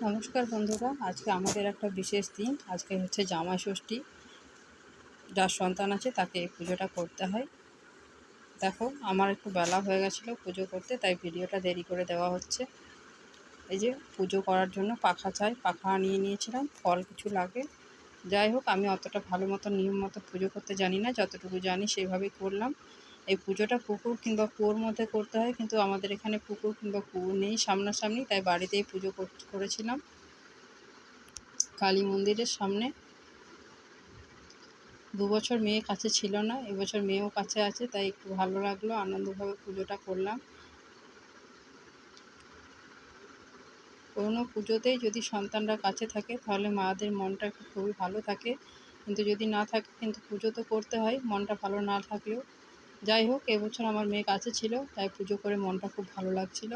নমস্কার বন্ধুরা, আজকে আমাদের একটা বিশেষ দিন। আজকে হচ্ছে জামাই ষষ্ঠী। যার সন্তান আছে তাকে এই পুজোটা করতে হয়। দেখো, আমার একটু বেলা হয়ে গেছিলো পুজো করতে, তাই ভিডিওটা দেরি করে দেওয়া হচ্ছে। এই যে পুজো করার জন্য পাখা চাই, পাখা নিয়ে নিয়েছিলাম, ফল কিছু লাগে। যাই হোক, আমি অতটা ভালো মতো নিয়ম মতো পুজো করতে জানি না, যতটুকু জানি সেইভাবেই করলাম। এই পুজোটা পুকুর কিংবা কুয়োর মধ্যে করতে হয়, কিন্তু আমাদের এখানে পুকুর কিংবা কুয়ো নেই সামনাসামনি, তাই বাড়িতেই পুজো করেছিলাম কালী মন্দিরের সামনে। 2 বছর মেয়ে কাছে ছিল না, এবছর মেয়েও কাছে আছে, তাই একটু ভালো লাগলো, আনন্দভাবে পুজোটা করলাম। কোনো পুজোতেই যদি সন্তানরা কাছে থাকে তাহলে মাদের মনটা খুবই ভালো থাকে, কিন্তু যদি না থাকে, কিন্তু পুজো তো করতে হয় মনটা ভালো না থাকলেও। যাই হোক, এবছর আমার মেয়ে কাছে ছিল, তাই পুজো করে মনটা খুব ভালো লাগছিল।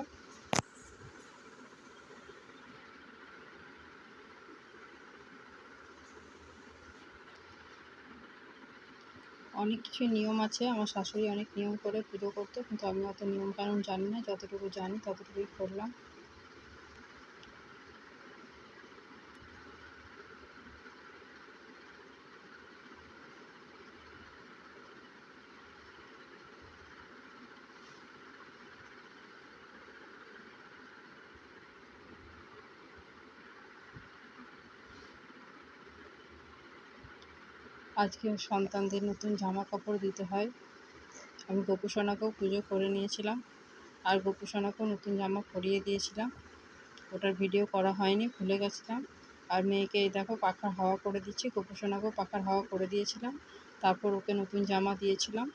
অনেক কিছু নিয়ম আছে, আমার শাশুড়ি অনেক নিয়ম করে পুজো করতো, কিন্তু আমি অত নিয়মকানুন জানি না, যতটুকু জানি ততটুকুই করলাম। আজকে সন্তানদের নতুন জামা কাপড় দিতে হয়। আমি গোপুসোনাকেও পুজো করে নিয়েছিলাম, আর গোপুসোনাকেও নতুন জামা পরিয়ে দিয়েছিলাম। ওটার ভিডিও করা হয়নি, ভুলে গেছিলাম। আর মেয়েকে এই দেখো পাখার হাওয়া করে দিচ্ছি, গোপুসোনাকেও পাখার হাওয়া করে দিয়েছিলাম, তারপর ওকে নতুন জামা দিয়েছিলাম।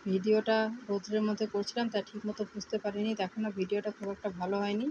ভিডিওটা রোদ্রের মধ্যে করছিলাম, তাই ঠিক মতো বুঝতে পারিনি, দেখো না ভিডিওটা খুব একটা ভালো হয়নি।